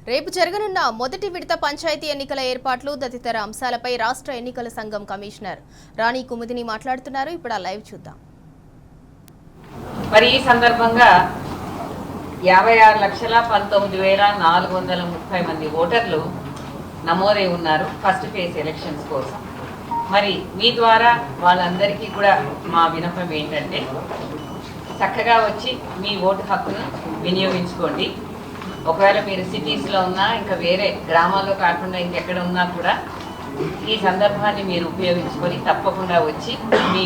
రేపు జరగనున్న మొదటి విడత పంచాయతీ ఎన్నికల ఏర్పాట్లు తదితర అంశాలపై రాష్ట్ర ఎన్నికల సంఘం కమిషనర్ రాణి కుముదిని మాట్లాడుతున్నారు. ఇప్పుడు ఆ లైవ్ చూద్దాం. మరి ఈ సందర్భంగా 56,19,430 మంది ఓటర్లు నమోదై ఉన్నారు ఫస్ట్ ఫేజ్ ఎలక్షన్స్ కోసం. మరి మీ ద్వారా వాళ్ళందరికీ కూడా మా విన్నపం ఏంటంటే చక్కగా వచ్చి మీ ఓటు హక్కును వినియోగించుకోండి. ఒకవేళ మీరు సిటీస్లో ఉన్నా ఇంకా వేరే గ్రామాల్లో కాకుండా ఇంకెక్కడ ఉన్నా కూడా ఈ సందర్భాన్ని మీరు ఉపయోగించుకొని తప్పకుండా వచ్చి మీ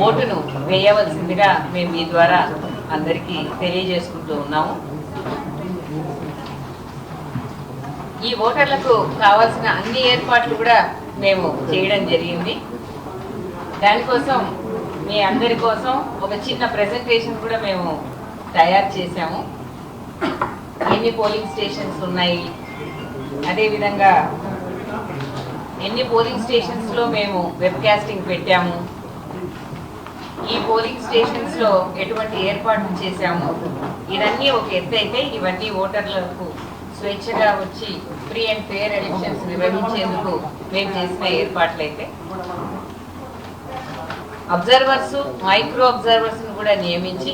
ఓటును వేయవలసిందిగా మేము మీ ద్వారా అందరికీ తెలియజేసుకుంటూ ఉన్నాము. ఈ ఓటర్లకు కావాల్సిన అన్ని ఏర్పాట్లు కూడా మేము చేయడం జరిగింది. దానికోసం మీ అందరి కోసం ఒక చిన్న ప్రెజెంటేషన్ కూడా మేము తయారు చేశాము. ఎన్ని పోలింగ్ స్టేషన్స్ ఉన్నాయి, అదేవిధంగా ఎన్ని పోలింగ్ స్టేషన్స్లో మేము వెబ్కాస్టింగ్ పెట్టాము, ఈ పోలింగ్ స్టేషన్స్లో ఎటువంటి ఏర్పాట్లు చేశాము, ఇవన్నీ ఒక ఎత్తు అయితే ఇవన్నీ ఓటర్లకు స్వేచ్ఛగా వచ్చి ఫ్రీ అండ్ ఫెయిర్ ఎలక్షన్స్ నిర్వహించేందుకు మేము చేసిన ఏర్పాట్లయితే అబ్జర్వర్స్ మైక్రో అబ్జర్వర్స్ను కూడా నియమించి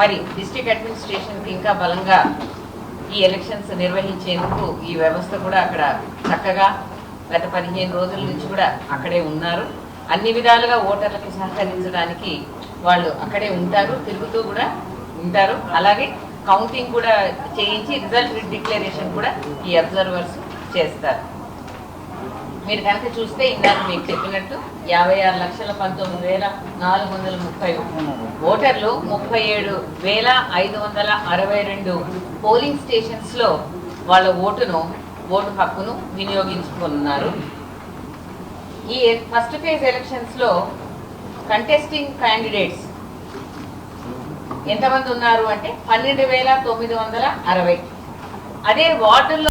మరి డిస్ట్రిక్ట్ అడ్మినిస్ట్రేషన్కి ఇంకా బలంగా ఈ ఎలక్షన్స్ నిర్వహించేందుకు ఈ వ్యవస్థ కూడా అక్కడ చక్కగా గత 15 రోజుల నుంచి కూడా అక్కడే ఉన్నారు. అన్ని విధాలుగా ఓటర్లకు సహకరించడానికి వాళ్ళు అక్కడే ఉంటారు, తిరుగుతూ కూడా ఉంటారు. అలాగే కౌంటింగ్ కూడా చేయించి రిజల్ట్ డిక్లరేషన్ కూడా ఈ అబ్జర్వర్స్ చేస్తారు. మీరు కనుక చూస్తే ఇందాక మీకు చెప్పినట్టు 56,19,430 ఓటర్లు 37,562 పోలింగ్ స్టేషన్స్లో వాళ్ళ ఓటు హక్కును వినియోగించుకున్నారు. ఈ ఫస్ట్ ఫేజ్ ఎలక్షన్స్లో కంటెస్టింగ్ క్యాండిడేట్స్ ఎంతమంది ఉన్నారు అంటే 12,960. అదే వార్డుల్లో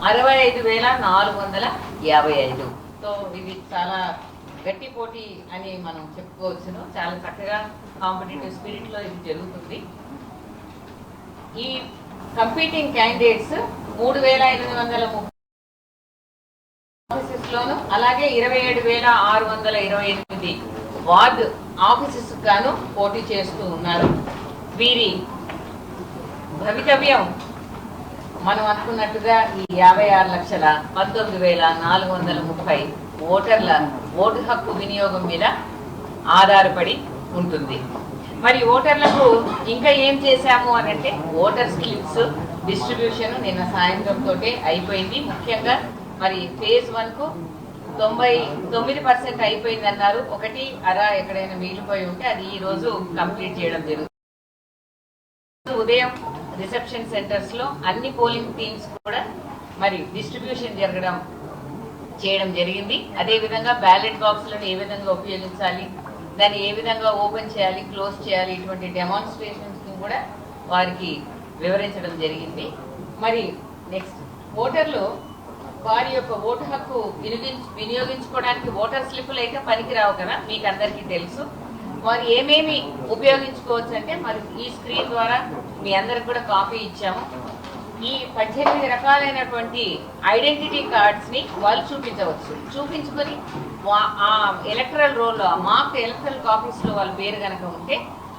65,455. సో ఇది చాలా గట్టి పోటీ అని మనం చెప్పుకోవచ్చును. చాలా చక్కగా కాంపిటేటివ్ స్పిరిట్లో ఇది జరుగుతుంది. ఈ కంపీటింగ్ క్యాండిడేట్స్ 3,830 ఆఫీసెస్లోను అలాగే 27,628 వార్డు ఆఫీసెస్ గాను పోటీ చేస్తూ ఉన్నారు. వీరి భవితవ్యం మనం అనుకున్నట్టుగా ఈ 56,19,430 ఓటర్ల ఓటు హక్కు వినియోగం మీద ఆధారపడి ఉంటుంది. మరి ఓటర్లకు ఇంకా ఏం చేశాము అనంటే ఓటర్ స్లిప్స్ డిస్ట్రిబ్యూషన్ నిన్న సాయంత్రంతో అయిపోయింది. ముఖ్యంగా మరి ఫేజ్ 1కు 99% అయిపోయింది అన్నారు. 1/2 ఎక్కడైనా మిగిలిపోయి ఉంటే అది ఈ రోజు కంప్లీట్ చేయడం జరుగుతుంది. ఉదయం రిసెప్షన్ సెంటర్స్ లో అన్ని పోలింగ్ టీమ్స్ కూడా మరి డిస్ట్రిబ్యూషన్ చేయడం జరిగింది. అదేవిధంగా బ్యాలెట్ బాక్స్లను ఏ విధంగా ఉపయోగించాలి, దాన్ని ఏ విధంగా ఓపెన్ చేయాలి, క్లోజ్ చేయాలి, ఇటువంటి డెమాన్స్ట్రేషన్స్ కూడా వారికి వివరించడం జరిగింది. మరి నెక్స్ట్ ఓటర్లు వారి యొక్క ఓటు హక్కు వినియోగించుకోవడానికి ఓటర్ స్లిప్పులు అయితే పనికిరావు కదా, మీకు అందరికీ తెలుసు. వారు ఏమేమి ఉపయోగించుకోవచ్చు అంటే మరి ఈ స్క్రీన్ ద్వారా మీ అందరికి కూడా కాపీ ఇచ్చాము. ఈ 18 రకాలైనటువంటి ఐడెంటిటీ కార్డ్స్ని వాళ్ళు చూపించుకొని ఆ ఎలక్టరల్ రోల్లో మార్క్ ఎలక్టరల్ కాపీస్లో వాళ్ళ పేరు కనుక ఉంటే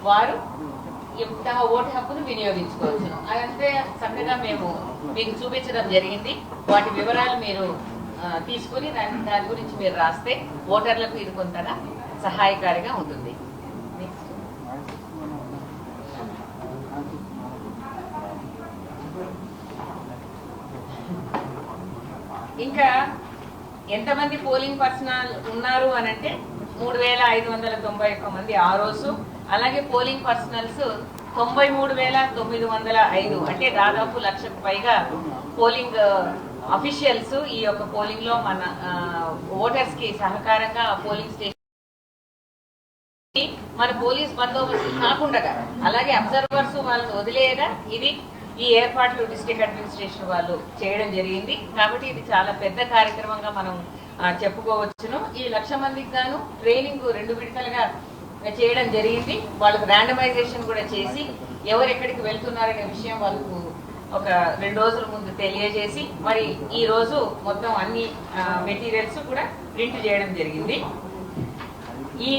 వారు తమ ఓటు హక్కును వినియోగించుకోవచ్చు. అదంతే చక్కగా మేము మీకు చూపించడం జరిగింది. వాటి వివరాలు మీరు తీసుకుని దాని గురించి మీరు రాస్తే ఓటర్లకు ఇది కొంతగా సహాయకారిగా ఉంటుంది. ఇంకా ఎంతమంది పోలింగ్ పర్సనల్ ఉన్నారు అనంటే 3,591 మంది ఆ రోజు. అలాగే పోలింగ్ పర్సనల్స్ 93,905, అంటే దాదాపు 1,00,000కు పైగా పోలింగ్ అఫీషియల్స్ ఈ యొక్క పోలింగ్ లో మన ఓటర్స్ కి సహకారంగా పోలింగ్ స్టేషన్ మన పోలీస్ బందోబస్తు కాకుండా అలాగే అబ్జర్వర్స్ వాళ్ళని వదిలేయగా ఈ ఏర్పాట్లు డిస్ట్రిక్ట్ అడ్మినిస్ట్రేషన్ వాళ్ళు చేయడం జరిగింది. కాబట్టి ఇది చాలా పెద్ద కార్యక్రమంగా మనం చెప్పుకోవచ్చును. ఈ 1,00,000 మందికి గాను ట్రైనింగ్ 2 విడతలుగా చేయడం జరిగింది. వాళ్ళకి ర్యాండమైజేషన్ కూడా చేసి ఎవరు ఎక్కడికి వెళ్తున్నారనే విషయం వాళ్ళకు ఒక 2 రోజుల ముందు తెలియజేసి మరి ఈ రోజు మొత్తం అన్ని మెటీరియల్స్ కూడా ప్రింట్ చేయడం జరిగింది. ఈ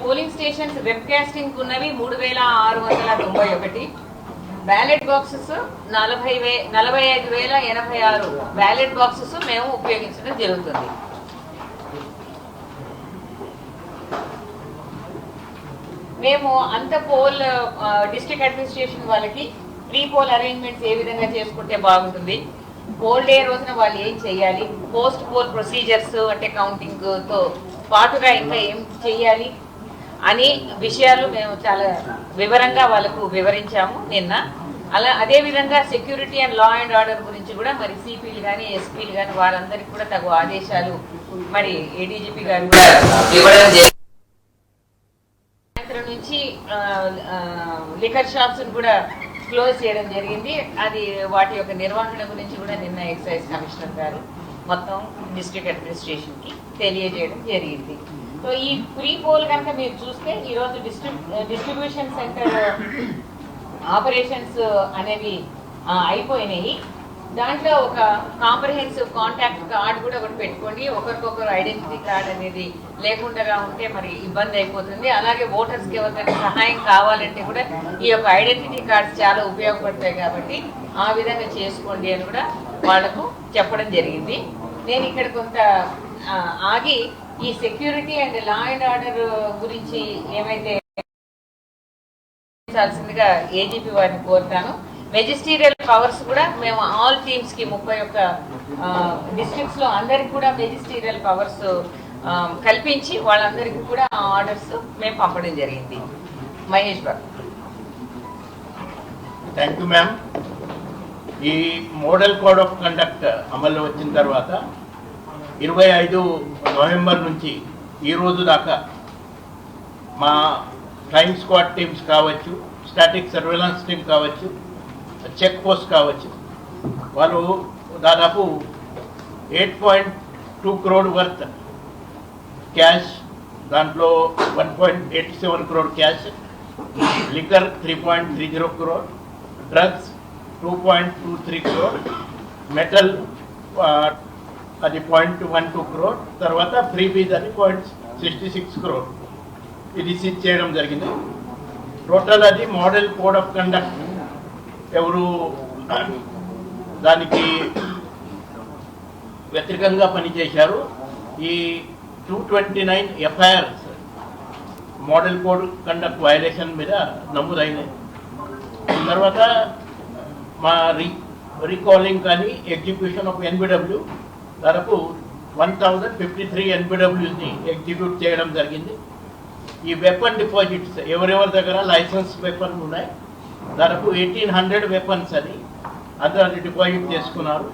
పోలింగ్ స్టేషన్స్ వెబ్ కాస్టింగ్ ఉన్నవి 3691, బ్యాలెట్ బాక్సెస్ 45,086 బ్యాలెట్ బాక్సెస్ మేము ఉపయోగించడం జరుగుతుంది. మేము అంత పోల్ డిస్ట్రిక్ట్ అడ్మినిస్ట్రేషన్ వాళ్ళకి ప్రీ పోల్ అరేంజ్మెంట్స్ ఏ విధంగా చేసుకుంటే బాగుంటుంది, పోల్ డే రోజున వాళ్ళు ఏం చేయాలి, పోస్ట్ పోల్ ప్రొసీజర్స్ అంటే కౌంటింగ్తో పాటుగా ఇంకా ఏం చేయాలి అని విషయాలు మేము చాలా వివరంగా వాళ్ళకు వివరించాము నిన్న. అదే విధంగా security and law and order గురించి కూడా మరి సిపిలు కానీ ఎస్పీలు కానీ వారందరికీ కూడా తగు ఆదేశాలు మరి ఏడీజీపీ గారు కూడా ఇవ్వడం జరిగింది. సాయంత్రం నుంచి లిక్కర్ షాప్స్ కూడా క్లోజ్ చేయడం జరిగింది. అది వాటి యొక్క నిర్వహణ గురించి కూడా నిన్న ఎక్సైజ్ కమిషనర్ గారు మొత్తం డిస్ట్రిక్ట్ అడ్మినిస్ట్రేషన్ కి తెలియజేయడం జరిగింది. సో ఈ ప్రీ పోల్ కనుక మీరు చూస్తే ఈరోజు డిస్ట్రిబ్యూషన్ సెంటర్ ఆపరేషన్స్ అనేవి అయిపోయినాయి. దాంట్లో ఒక కాంప్రహెన్సివ్ కాంటాక్ట్ కార్డ్ కూడా ఒకటి పెట్టుకోండి. ఒకరికొకరు ఐడెంటిటీ కార్డ్ అనేది లేకుండా ఉంటే మరి ఇబ్బంది అయిపోతుంది. అలాగే ఓటర్స్కి ఎవరికైనా సహాయం కావాలంటే కూడా ఈ యొక్క ఐడెంటిటీ కార్డ్స్ చాలా ఉపయోగపడతాయి కాబట్టి ఆ విధంగా చేసుకోండి అని కూడా వాళ్లకు చెప్పడం జరిగింది. నేను ఇక్కడ కొంత ఆగి ఈ security and law and order గురించి ఏమైతే ాల్సిందిగా ఏజీపీ వారిని కోరుతాను. మెజిస్టీరియల్ పవర్స్ కూడా మేము ఆల్ టీమ్స్ కి 31 డిస్ట్రిక్ట్స్ లో అందరికి కూడా మెజిస్టీరియల్ పవర్స్ కల్పించి వాళ్ళందరికీ కూడా ఆర్డర్స్ మేము పంపడం జరిగింది. Mahesh Babu. Thank you ma'am. ఈ మోడల్ కోడ్ ఆఫ్ కండక్ట్ అమల్లో వచ్చిన తర్వాత 25 నవంబర్ నుంచి ఈ రోజు దాకా మా ఫ్లయింగ్ స్క్వాడ్ టీమ్స్ కావచ్చు, స్టాటిక్ సర్వేలెన్స్ టీమ్ కావచ్చు, చెక్ పోస్ట్ కావచ్చు, వాళ్ళు దాదాపు 8.2 crore వర్త్ క్యాష్, దాంట్లో 1.87 crore cash, liquor 3.30 crore, drugs 2.23 crore, metal అది 0.12 crore, తర్వాత ఫ్రీబీస్ అది 0.66 crore ఇది సీజ్ చేయడం జరిగింది. టోటల్ అది మోడల్ కోడ్ ఆఫ్ కండక్ట్ ఎవరు దానికి వ్యతిరేకంగా పనిచేశారు. ఈ 229 FIRs model code conduct violation మీద నమోదైనాయి. తర్వాత మా రీకాలింగ్ కానీ ఎగ్జిక్యూషన్ ఆఫ్ ఎన్బిడబ్ల్యూ దాదాపు 1053 ఎన్బిడబ్ల్యూని ఎగ్జిక్యూట్ చేయడం జరిగింది. ఈ వెపన్ డిపాజిట్స్ ఎవరెవరి దగ్గర లైసెన్స్ వెపన్ ఉన్నాయి దాదాపు 1800 వెపన్స్ అది అందరూ డిపాజిట్ చేసుకున్నారు.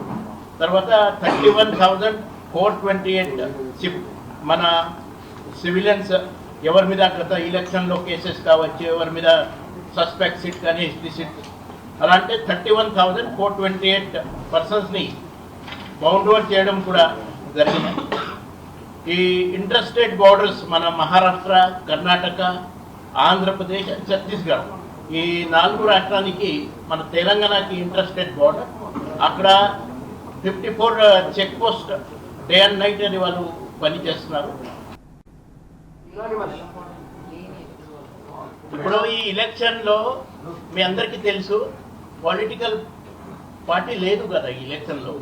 తర్వాత 31,428 మన సివిలియన్స్ ఎవరి మీద గత ఎలక్షన్లో కేసెస్ కావచ్చు, ఎవరి మీద సస్పెక్ట్ సిట్ కానీ హిస్టరీ సిట్ అలా అంటే 31,428 పర్సన్స్ని బౌండ్ ఓవర్ చేయడం కూడా జరిగింది. ఈ ఇంటర్స్టేట్ బోర్డర్స్ మన మహారాష్ట్ర, కర్ణాటక, ఆంధ్రప్రదేశ్, ఛత్తీస్గఢ్ ఈ 4 రాష్ట్రానికి మన తెలంగాణకి ఇంటర్స్టేట్ బోర్డర్. అక్కడ 54 check post day and night అని వాళ్ళు పనిచేస్తున్నారు. ఇప్పుడు ఈ ఎలక్షన్లో మీ అందరికీ తెలుసు పొలిటికల్ పార్టీ లేదు కదా ఈ ఎలక్షన్లో.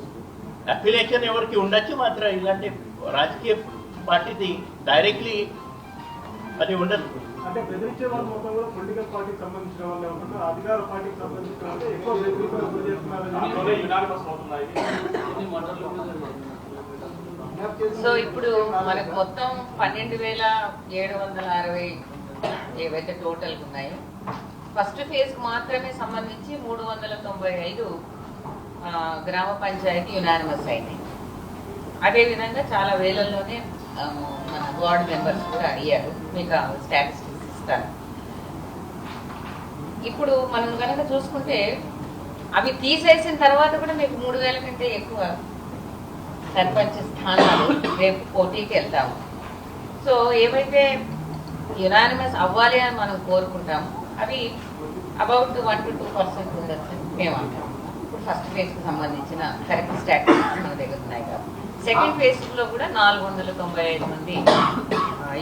అఫిలియేషన్ ఎవరికి ఉండొచ్చు, మాత్రం ఇలాంటి రాజకీయ పార్టీది డైరెక్ట్లీ అది ఉండదు. అంటే బెదిరించే వాళ్ళు మొత్తం కూడా పొలిటికల్ పార్టీకి సంబంధించిన వాళ్ళే ఉంటారు, అధికార పార్టీకి సంబంధించిన వాళ్ళు ఎక్కువ సో ఇప్పుడు మనకు మొత్తం 12,760 ఏవైతే టోటల్ ఉన్నాయో ఫస్ట్ ఫేజ్ మాత్రమే సంబంధించి 395 గ్రామ పంచాయతీ యునానిమస్ అయినాయి. అదేవిధంగా చాలా వేలల్లోనే మన వార్డు మెంబర్స్ కూడా అయ్యారు. మీకు స్టాటిస్టిక్స్ ఇస్తాను. ఇప్పుడు మనం కనుక చూసుకుంటే అవి తీసేసిన తర్వాత కూడా మీకు 3,000 కంటే ఎక్కువ సర్పంచ్ స్థానాలు రేపు పోటీకి వెళ్తాము. సో ఏవైతే యునానిమస్ అవ్వాలి అని మనం కోరుకుంటాము అవి అబౌట్ 1 to 2% ఉండొచ్చు మేము అంటాం. ఇప్పుడు ఫస్ట్ ఫేజ్కి సంబంధించిన కరెక్ట్ స్టాటిస్టిక్స్ మన దగ్గర ఉన్నాయి కాబట్టి సెకండ్ ఫేజ్లో కూడా 495 మంది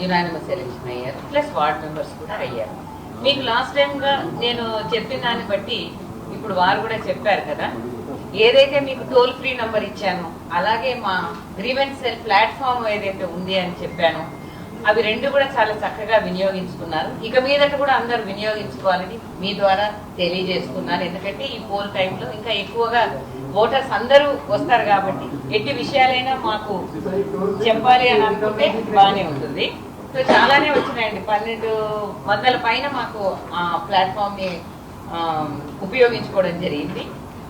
యునానిమస్ ఎలక్షన్ అయ్యారు, ప్లస్ వార్డ్ మెంబర్స్ కూడా అయ్యారు. మీకు లాస్ట్ టైంగా నేను చెప్పిన దాన్ని బట్టి ఇప్పుడు వారు కూడా చెప్పారు కదా, ఏదైతే మీకు టోల్ ఫ్రీ నంబర్ ఇచ్చానో అలాగే మా గ్రీవెన్స్ సెల్ ప్లాట్ఫామ్ ఏదైతే ఉంది అని చెప్పానో అవి రెండు కూడా చాలా చక్కగా వినియోగించుకున్నారు. ఇక మీదట కూడా అందరూ వినియోగించుకోవాలని మీ ద్వారా తెలియజేసుకున్నాను. ఎందుకంటే ఈ పోల్ టైంలో ఇంకా ఎక్కువగా ఓటర్స్ అందరూ వస్తారు కాబట్టి ఎట్టి విషయాలైనా మాకు చెప్పాలి అని అనుకుంటే బాగానే ఉంటుంది. సో చాలానే వచ్చినాయండి, 1200 పైన మాకు ఆ ప్లాట్ఫామ్ని ఉపయోగించుకోవడం జరిగింది.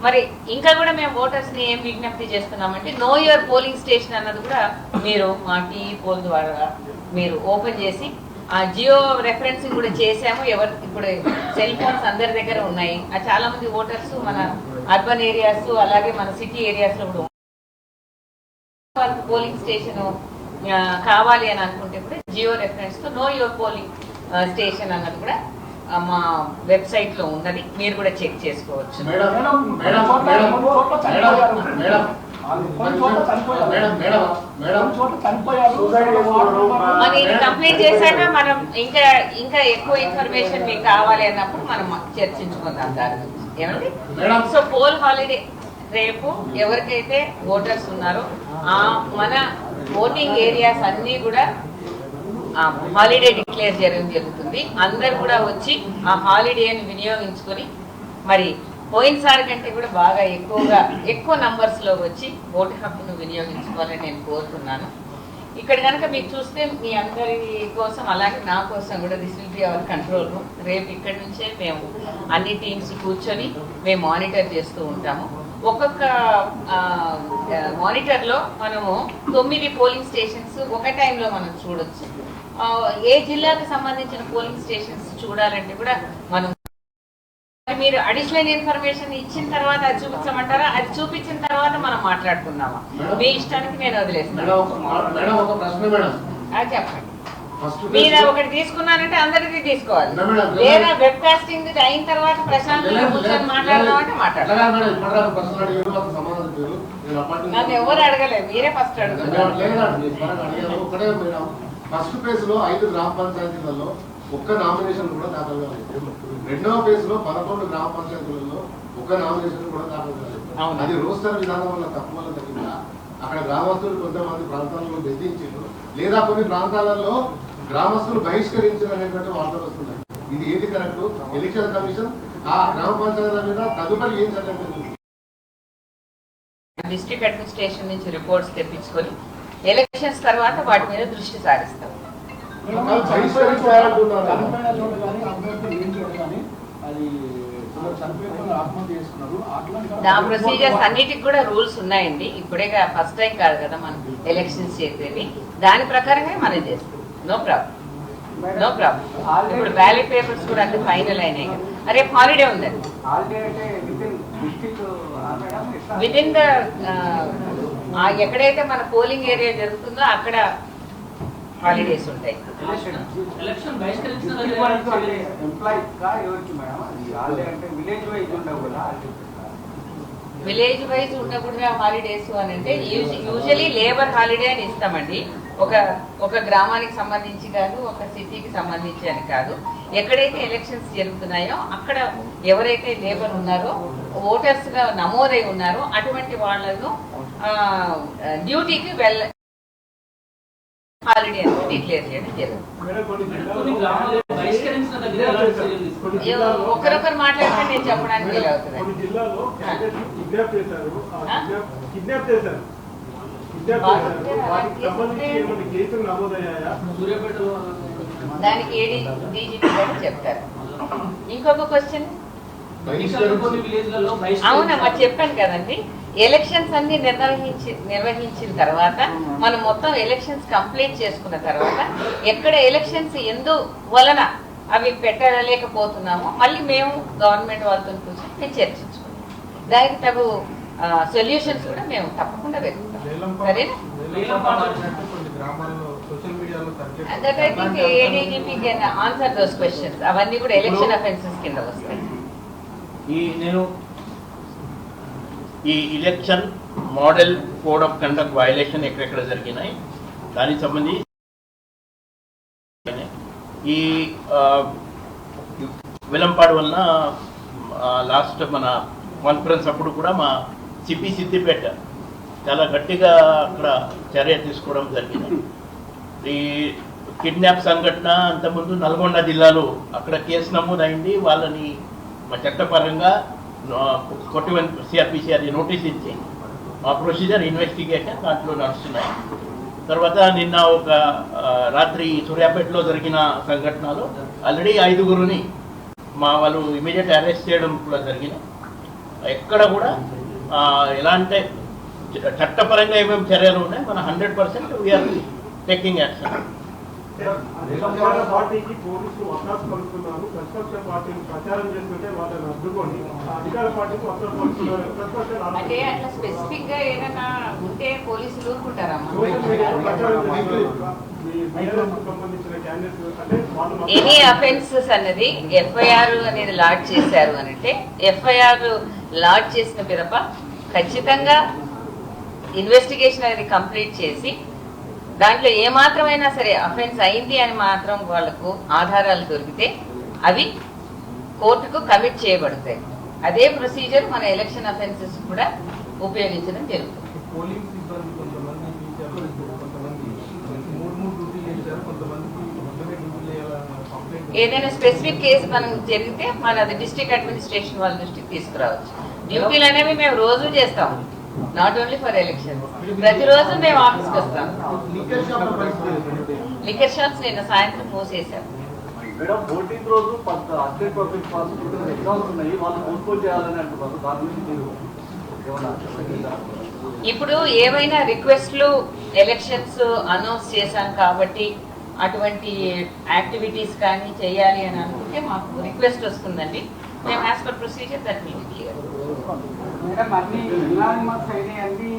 మరి ఇంకా కూడా మేము ఓటర్స్ని ఏం విజ్ఞప్తి చేస్తున్నామంటే నో యువర్ పోలింగ్ స్టేషన్ అన్నది కూడా మీరు మా టీవీ పోల్ ద్వారా మీరు ఓపెన్ చేసి ఆ జియో రెఫరెన్సింగ్ కూడా చేసాము. ఎవరు ఇప్పుడు సెల్ ఫోన్స్ అందరి దగ్గర ఉన్నాయి. చాలా మంది ఓటర్స్ మన అర్బన్ ఏరియాస్ అలాగే మన సిటీ ఏరియాస్లో కూడా వాళ్ళకి పోలింగ్ స్టేషన్ కావాలి అని అనుకుంటే కూడా జియో రెఫరెన్స్తో నో యువర్ పోలింగ్ స్టేషన్ అన్నది కూడా మా వెబ్సైట్ లో ఉన్నది, మీరు కూడా చెక్ చేసుకోవచ్చు. మరి ఇది కంప్లీట్ చేశాక మనం ఇంకా ఎక్కువ ఇన్ఫర్మేషన్ మీకు కావాలి అన్నప్పుడు మనం చర్చించుకుందాం దాని గురించి. ఏమండి? సో పోల్ హాలిడే రేపు ఎవరికైతే ఓటర్స్ ఉన్నారో మన ఓటింగ్ ఏరియాస్ అన్ని కూడా హాలిడే డిక్లేర్ చేయడం జరుగుతుంది. అందరు కూడా వచ్చి ఆ హాలిడేని వినియోగించుకొని మరి పోయినసారి కంటే కూడా బాగా ఎక్కువ నంబర్స్లో వచ్చి ఓటు హక్కును వినియోగించుకోవాలని నేను కోరుతున్నాను. ఇక్కడ కనుక మీకు చూస్తే మీ అందరి కోసం అలాగే నా కోసం కూడా this will be our control room. రేపు ఇక్కడి నుంచే మేము అన్ని టీమ్స్ కూర్చొని మేము మానిటర్ చేస్తూ ఉంటాము. ఒక్కొక్క మానిటర్లో మనము 9 పోలింగ్ స్టేషన్స్ ఒక టైంలో మనం చూడొచ్చు. ఏ జిల్లాకు సంబంధించిన పోలింగ్ స్టేషన్స్ చూడాలంటే కూడా మనం మీరు అడిషనల్ ఇన్ఫర్మేషన్ ఇచ్చిన తర్వాత అది చూపించమంటారా, అది చూపించిన తర్వాత మనం మాట్లాడుకుందామా? మీ ఇష్టానికి నేను వదిలేస్తాను. అది చెప్పండి. మీరు ఒకటి తీసుకున్నారంటే అందరిది తీసుకోవాలి, లేదా వెబ్ కాస్టింగ్ అయిన తర్వాత ప్రశాంతంగా కూర్చొని మాట్లాడదామంటే మాట్లాడాలి. నన్ను ఎవరు అడగలేదు, మీరే ఫస్ట్ అడుగుతారు. ఫస్ట్ ఫేజ్ లో 5 గ్రామ పంచాయతీలలో ఒక్క నామినేషన్ కూడా దాఖలు కాలేదు. రెండవ ఫేజ్ లో 11 గ్రామ పంచాయతీలలో ఒక్క నామినేషన్ కూడా దాఖలు కాలేదు. అది రోస్టర్ విధానం వల్ల తక్కువ వల్ల తగ్గిందా, అక్కడ గ్రామస్తులు కొంతమంది ప్రాంతాలలో బెదిరించారు, లేదా కొన్ని ప్రాంతాలలో గ్రామస్తులు బహిష్కరించారు అనేటువంటి వార్తలు వస్తున్నాయి. ఇది ఏది కరెక్ట్? ఎలక్షన్ కమిషన్ ఆ గ్రామ పంచాయతీల మీద తదుపరి ఏం చర్యలు డిస్ట్రిక్ట్ అడ్మినిస్ట్రేషన్ నుంచి రిపోర్ట్స్ తెప్పించుకొని ఎలక్షన్స్ తర్వాత వాటి మీద దృష్టి సారిస్తాం. నా ప్రొసీజర్స్ అన్నిటికి కూడా రూల్స్ ఉన్నాయండి. ఇప్పుడే ఫస్ట్ టైం కాదు కదా మనం ఎలక్షన్స్ చేసేది, దాని ప్రకారమే మనం చేస్తాం. No problem. ఇప్పుడు బ్యాలెట్ పేపర్స్ కూడా అన్ని ఫైనల్ అయినాయి కదా. రేపు హాలిడే ఉందండి. విత్ ఇన్ ద ఎక్కడైతే మన పోలింగ్ ఏరియా జరుగుతుందో అక్కడ హాలిడేస్ ఉంటాయి. విలేజ్ వైజ్ ఉండకూడదు హాలిడేస్ అని అంటే యూజువలీ లేబర్ హాలిడే అని ఇస్తామండి. ఒక గ్రామానికి సంబంధించి కాదు, ఒక సిటీకి సంబంధించి అని కాదు. ఎక్కడైతే ఎలక్షన్స్ జరుగుతున్నాయో అక్కడ ఎవరైతే లేబర్ ఉన్నారో, ఓటర్స్ గా నమోదై ఉన్నారో అటువంటి వాళ్ళను డ్యూటీకి హాలిడే అని డిక్లేర్ చేయడం జరుగుతుంది. ఒకరొకరు మాట్లాడితే నేను చెప్పడానికి వీలు అవుతుంది. దానికి డీజీపీ గారు చెప్తారు. ఇంకొక క్వశ్చన్. అవునమ్మా, చెప్పాను కదండి. ఎలక్షన్స్ అన్ని నిర్వహించిన తర్వాత మనం మొత్తం ఎలక్షన్స్ కంప్లీట్ చేసుకున్న తర్వాత ఎక్కడ ఎలక్షన్స్ వలన అవి పెట్టలేకపోతున్నామో మళ్ళీ మేము గవర్నమెంట్ వాళ్ళతో కూర్చొని మేము చర్చించుకున్నాం. దానికి తగు సొల్యూషన్స్ కూడా మేము తప్పకుండా వెతుకుతాం. సరేనా? That I think ADGP can answer those questions. అవన్నీ కూడా ఎలక్షన్ అఫెన్సెస్ కింద వస్తాయి. నేను ఈ election model code of conduct violation ఎక్కడెక్కడ జరిగినాయి దానికి సంబంధించి ఈ విలంపాడు వలన లాస్ట్ మన కాన్ఫరెన్స్ అప్పుడు కూడా మా సిపి సిద్దిపేట చాలా గట్టిగా అక్కడ చర్య తీసుకోవడం జరిగింది. ఈ కిడ్నాప్ సంఘటన అంతకుముందు నల్గొండ జిల్లాలో అక్కడ కేసు నమోదైంది. వాళ్ళని మా చట్టపరంగా సిఆర్పిసి అది నోటీస్ ఇచ్చి మా ప్రొసీజర్ ఇన్వెస్టిగేషన్ దాంట్లో నడుస్తున్నాయి. తర్వాత నిన్న ఒక రాత్రి సూర్యాపేటలో జరిగిన సంఘటనలో ఆల్రెడీ 5గురిని మా వాళ్ళు ఇమీడియట్ అరెస్ట్ చేయడం కూడా జరిగింది. ఎక్కడ కూడా ఎలా అంటే చట్టపరంగా ఏమేమి చర్యలు ఉన్నాయి మన 100% వీఆర్ టేకింగ్ యాక్షన్. అధికార పార్టీకి పోలీసులు వత్తాసు పలుకుతున్నారు, ప్రతిపక్ష పార్టీని ప్రచారం చేస్తుంటే వాళ్ళని అడ్డుకొని అధికార పార్టీకి వత్తాసు పలుకుతున్నారు. అంటే అట్లా స్పెసిఫిక్ గా ఏదైనా ఉంటే పోలీసులు ఊరుకుంటారమ్మా. సోషల్ మీడియా ప్రచారం సంబంధించిన క్యాండిడేట్స్ అంటే వాళ్ళు ఎనీ అఫెన్సెస్ అన్నది ఎఫ్ఐఆర్ అనేది లాడ్ చేశారు అని అంటే ఎఫ్ఐఆర్ లాడ్ చేసిన పిదప ఖచ్చితంగా ఇన్వెస్టిగేషన్ అనేది కంప్లీట్ చేసి దాంట్లో ఏమాత్రమైనా సరే అఫెన్స్ అయింది అని మాత్రం వాళ్లకు ఆధారాలు దొరికితే అవి కోర్టుకు కమిట్ చేయబడతాయి. అదే ప్రొసీజర్ మన ఎలక్షన్ అఫెన్సెస్ కూడా ఉపయోగించడం జరుగుతుంది. పోలింగ్ సిబ్బంది కొంతమంది ఏదైనా స్పెసిఫిక్ కేసు మనం జరిగితే మన అది డిస్ట్రిక్ట్ అడ్మినిస్ట్రేషన్ వాళ్ళ దృష్టికి తీసుకురావచ్చు. డ్యూటీలు అనేవి మేము రోజు చేస్తాం, నాట్ ఓన్లీ ఫర్ ఎలక్షన్. ప్రతిరోజు మేము ఆఫీస్కి వస్తాం. లిక్కర్ షాప్స్ నిన్న సాయంత్రం మూసేశాం. మేడం 14th రోజు అప్డేట్ పబ్లిక్ ప్రాసిక్యూటర్ ఎగ్జామ్స్ ఉన్నాయి, వాళ్ళు పోస్ట్పోన్ చేయాలని అంటున్నారు. దాని గురించి మీరు ఏమన్నా? ఇప్పుడు ఏవైనా రిక్వెస్ట్లు ఎలక్షన్స్ అనౌన్స్ చేశాం కాబట్టి అటువంటి యాక్టివిటీస్ కానీ చేయాలి అని అనుకుంటే మాకు రిక్వెస్ట్ వస్తుందండి. మేము as per procedure that will be clear. Madam అన్ని యునానిమస్ అయినాయి, అన్ని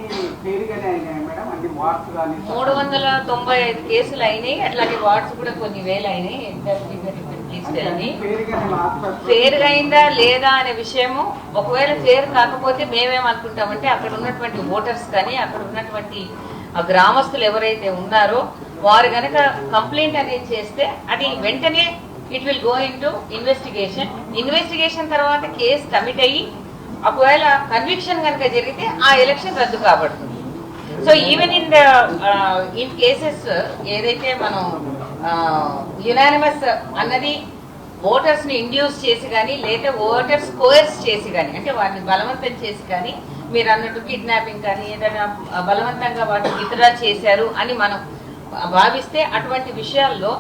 పేరుగానే అయినాయి మేడం, అన్ని వార్డ్స్ కానీ 395 కేసులు అయినాయి. అట్లాగే వార్డ్స్ కూడా కొన్ని వేలు అయినాయి. ఫేర్ అయిందా లేదా అనే విషయము ఒకవేళ ఫేర్ కాకపోతే మేమేమనుకుంటామంటే అక్కడ ఉన్నటువంటి ఓటర్స్ కానీ అక్కడ ఉన్నటువంటి గ్రామస్తులు ఎవరైతే ఉన్నారో వారు గనక కంప్లైంట్ అనేది చేస్తే అది వెంటనే it will go in to investigation తర్వాత కేసు కమిట్ అయ్యి ఒకవేళ కన్విక్షన్ కనుక జరిగితే ఆ ఎలక్షన్ రద్దు కాబడుతుంది. సో ఈవెన్ ఇన్ కేసెస్ ఏదైతే మనం యునానిమస్ అన్నది ఓటర్స్ ని ఇండ్యూస్ చేసి కానీ లేదా ఓటర్స్ కోయర్స్ చేసి కానీ అంటే వాటిని బలవంతం చేసి కానీ మీరు అన్నట్టు కిడ్నాపింగ్ కానీ ఏదైనా బలవంతంగా వాటిని విత్డ్రా చేశారు అని మనం భావిస్తే అటువంటి విషయాల్లో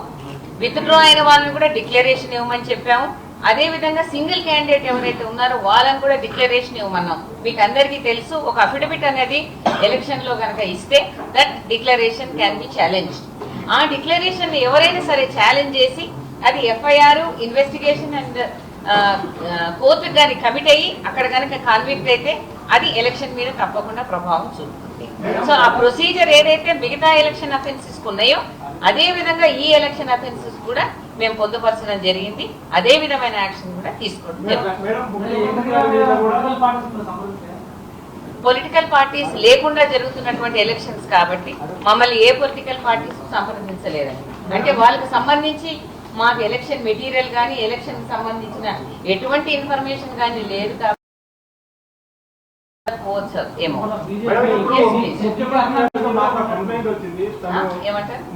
విత్డ్రా అయిన వాళ్ళని కూడా డిక్లరేషన్ ఇవ్వమని చెప్పాము. అదే విధంగా సింగిల్ క్యాండిడేట్ ఎవరైతే ఉన్నారో వాళ్ళని కూడా డిక్లరేషన్ ఇవ్వమన్నాం. మీకు అందరికీ తెలుసు, ఒక అఫిడవిట్ అనేది ఎలక్షన్ లో కనుక ఇస్తే that declaration can be challenged. ఆ డిక్లరేషన్ ఎవరైనా సరే ఛాలెంజ్ చేసి అది ఎఫ్ఐఆర్ ఇన్వెస్టిగేషన్ అండ్ కోర్టుకు కానీ కమిట్ అయ్యి అక్కడ కనుక కాన్విక్ట్ అయితే అది ఎలక్షన్ మీద తప్పకుండా ప్రభావం చూపుతుంది. సో ఆ ప్రొసీజర్ ఏదైతే మిగతా ఎలక్షన్ అఫెన్సెస్ ఉన్నాయో అదే విధంగా ఈ ఎలక్షన్ అఫెన్సెస్ కూడా మేము పొందుపరచడం జరిగింది. అదే విధమైన యాక్షన్ కూడా తీసుకోవడం పొలిటికల్ పార్టీస్ లేకుండా జరుగుతున్నటువంటి ఎలక్షన్స్ కాబట్టి మమ్మల్ని ఏ పొలిటికల్ పార్టీస్ సంప్రదించలేదండి. అంటే వాళ్ళకి సంబంధించి మాకు ఎలక్షన్ మెటీరియల్ కానీ ఎలక్షన్ సంబంధించిన ఎటువంటి ఇన్ఫర్మేషన్ కానీ లేదు కాబట్టి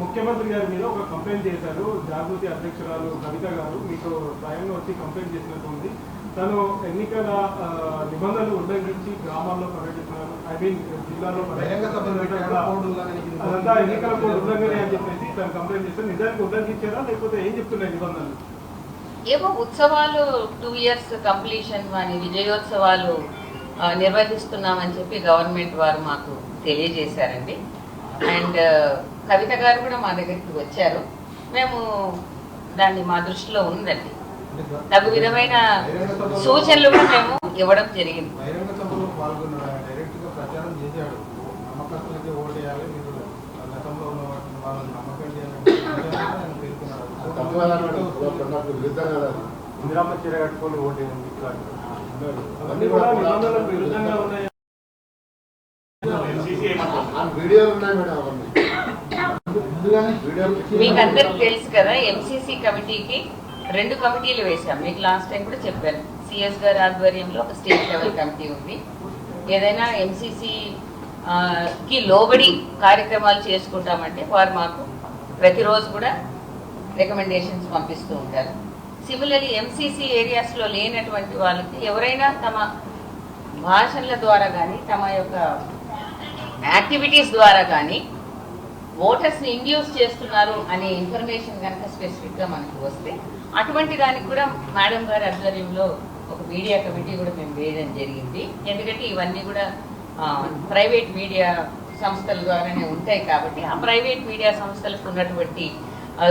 ముఖ్యమంత్రి గారి మీద ఒక కంప్లైంట్ చేశారు. జాగృతి అధ్యక్షురాలు కవిత గారు మీకు స్వయంగా వచ్చి కంప్లైంట్ చేసినట్టు ఉంది. తను ఎన్నికల నిబంధనలు ఉల్లంఘించి గ్రామాల్లో పర్యటిస్తున్నారు, ఐ మీన్ జిల్లాలో అదంతా ఎన్నికల కోడ్ ఉల్లంఘన అని చెప్పేసి తను కంప్లైంట్ చేస్తారు. నిజానికి ఉల్లంఘించారా లేకపోతే ఏం చెప్తున్నాయి నిబంధనలు? ఏవో ఉత్సవాలు 2 years కంప్లీషన్ అని విజయోత్సవాలు నిర్వహిస్తున్నామని చెప్పి గవర్నమెంట్ వారు మాకు తెలియజేశారండి. అండ్ కవిత గారు కూడా మా దగ్గరికి వచ్చారు. మేము దాన్ని మా దృష్టిలో ఉందండి. తగు విధమైన సూచనలు కూడా మేము ఇవ్వడం జరిగింది. విరుద్ధంగా ఇందిరామ్మ చీర కట్టుకొని ఓటు అవన్నీ కూడా నిబంధనలకు విరుద్ధంగా ఉన్నాయి. వీడియోలు ఉన్నాయి మేడం అవన్నీ. మీకు అందరికి తెలుసు కదా, ఎంసీసీ కమిటీకి 2 కమిటీలు వేశాం. మీకు లాస్ట్ టైం కూడా చెప్పాను. సిఎస్ గారి ఆధ్వర్యంలో ఒక స్టేట్ లెవెల్ కమిటీ ఉంది. ఏదైనా ఎంసీసీ కి లోబడి కార్యక్రమాలు చేసుకుంటామంటే వారు మాకు ప్రతిరోజు కూడా రికమెండేషన్స్ పంపిస్తూ ఉంటారు. సిమిలర్లీ ఎంసీసీ ఏరియాస్లో లేనటువంటి వాళ్ళకి ఎవరైనా తమ భాషల ద్వారా కానీ తమ యొక్క యాక్టివిటీస్ ద్వారా కానీ ఓటర్స్ని ఇండ్యూస్ చేస్తున్నారు అనే ఇన్ఫర్మేషన్ కనుక స్పెసిఫిక్గా మనకు వస్తే అటువంటి దానికి కూడా మేడం గారి ఆధ్వర్యంలో ఒక మీడియా కమిటీ కూడా మేము వేయడం జరిగింది. ఎందుకంటే ఇవన్నీ కూడా ప్రైవేట్ మీడియా సంస్థల ద్వారానే ఉంటాయి కాబట్టి ఆ ప్రైవేట్ మీడియా సంస్థలకు ఉన్నటువంటి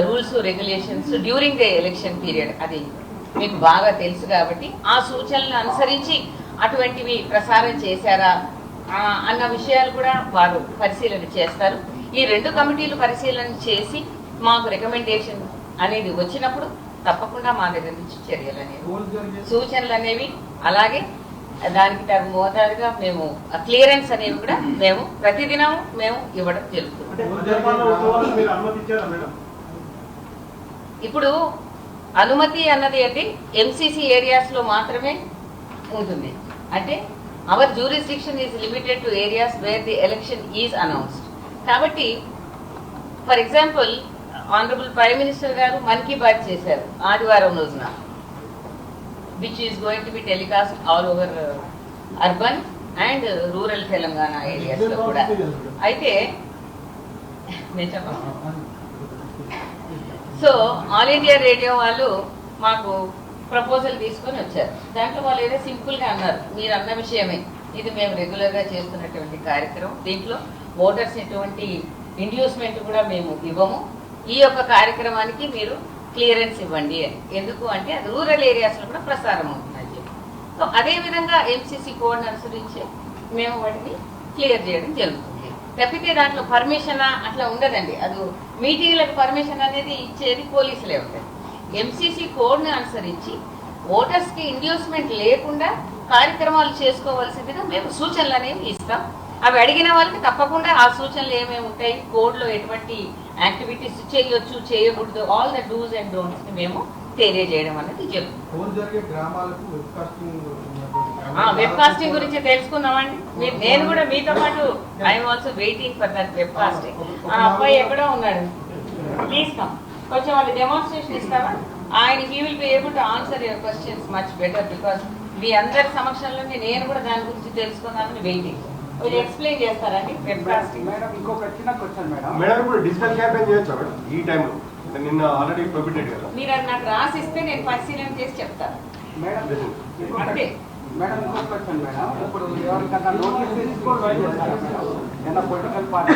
rules regulations during the election period అది మీకు బాగా తెలుసు కాబట్టి ఆ సూచనలను అనుసరించి అటువంటివి ప్రసారం చేశారా అన్న విషయాలు కూడా వారు పరిశీలన చేస్తారు. ఈ 2 కమిటీలు పరిశీలన చేసి మాకు రికమెండేషన్ అనేది వచ్చినప్పుడు తప్పకుండా మా దగ్గర నుంచి చర్యలు అనేవి సూచనలు అనేవి అలాగే దానికి తగు మోతాదుగా మేము క్లియరెన్స్ అనేవి కూడా మేము ప్రతిదినం మేము ఇవ్వడం జరుగుతుంది. ఇప్పుడు అనుమతి అన్నది అంటే ఎంసీసీ ఏరియాస్లో మాత్రమే ఉంటుంది. అంటే our jurisdiction is limited to areas where the election is announced. కాబట్టి for example honourable prime minister గారు మన్ కీ బాత్ చేశారు ఆదివారం రోజున, which is going to be telecast all over urban and rural Telangana ఏరియాస్లో కూడా. అయితే నేను చెప్పను. సో ఆల్ ఇండియా రేడియో వాళ్ళు మాకు ప్రపోజల్ తీసుకొని వచ్చారు. దాంట్లో వాళ్ళు ఏదో సింపుల్గా అన్నారు, మీరు అన్న విషయమే, ఇది మేము రెగ్యులర్గా చేస్తున్నటువంటి కార్యక్రమం, దీంట్లో ఓటర్స్ ఎటువంటి ఇండ్యూస్మెంట్ కూడా మేము ఇవ్వము, ఈ యొక్క కార్యక్రమానికి మీరు క్లియరెన్స్ ఇవ్వండి అని. ఎందుకు అంటే అది రూరల్ ఏరియాస్లో కూడా ప్రసారం అవుతుందని చెప్పి. సో అదేవిధంగా ఎంసీసీ కోడ్ని అనుసరించి మేము వాటిని క్లియర్ చేయడం జరుగుతుంది. తప్పితే దాంట్లో పర్మిషన్ అట్లా ఉండదండి. అది మీటింగ్లకు పర్మిషన్ అనేది ఇచ్చేది పోలీసులే ఉంటాయి. ఎంసీసీ కోడ్ని అనుసరించి ఓటర్స్కి ఇండ్యూస్మెంట్ లేకుండా కార్యక్రమాలు చేసుకోవాల్సిందిగా మేము సూచనలు అనేవి ఇస్తాం. అవి అడిగిన వాళ్ళకి తప్పకుండా ఆ సూచనలు ఏమేమి ఉంటాయి, కోడ్లో ఎటువంటి యాక్టివిటీస్ చేయొచ్చు చేయకూడదు, all the dos and don'ts ని మేము తెలియజేయడం అనేది జరుగుతుంది. వెబ్ కాస్టింగ్ గురించి తెలుసుకుందామండి. నేను కూడా మీతో పాటు I'm also waiting for that webcasting. ఆ అబ్బాయి ఎక్కడో ఉన్నాడు, ప్లీజ్ కమ్, కొంచెం వాళ్ళు డెమాన్స్ట్రేషన్ ఇస్తావా? ఆయన he will be able to answer your questions much better because మీ అందరి సమక్షంలోనే నేను కూడా దాని గురించి తెలుసుకుందామని వెయిటింగ్. మీరు ఎక్స్ప్లెయిన్ చేస్తారండి వెబ్ కాస్టింగ్? మేడం ఇంకొక చిన్న క్వశ్చన్ మేడం. మేడం ఇప్పుడు డిజిటల్ క్యాంపెయిన్ చేయొచ్చా మేడం ఈ టైంలో? నిన్న ఆల్రెడీ ప్రొహిబిటెడ్ కదా. మీరు అది నాకు రాసిస్తే నేను పరిశీలన చేసి చెప్తాను. మేడం అంటే మేడం ఇంకొక క్వశ్చన్ మేడం. ఇప్పుడు ఎవరికన్నా నోటీస్ ఏదైనా పొలిటికల్ పార్టీ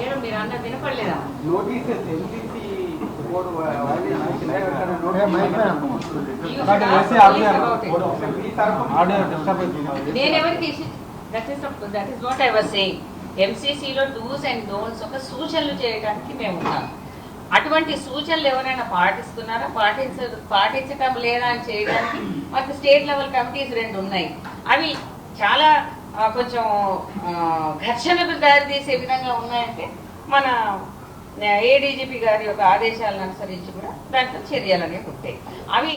ఏదో మీరు అన్న వినపడలేదా? నోటీసెస్ ఎంసీసీ కోడ్ నేను ఎవరికి that is what I was saying. ఎంసీసీలో డూస్ అండ్ డోంట్స్ ఒక సూచనలు చేయడానికి మేము ఉన్నాం. అటువంటి సూచనలు ఎవరైనా పాటిస్తున్నారా, పాటించటం లేదా అని చేయడానికి మనకు స్టేట్ లెవెల్ కమిటీస్ 2 ఉన్నాయి. అవి చాలా కొంచెం ఘర్షణకు దారితీసే విధంగా ఉన్నాయంటే మన ఏడీజీపీ గారి యొక్క ఆదేశాలను అనుసరించి కూడా దాంట్లో చర్యలు అనేవి ఉంటాయి. అవి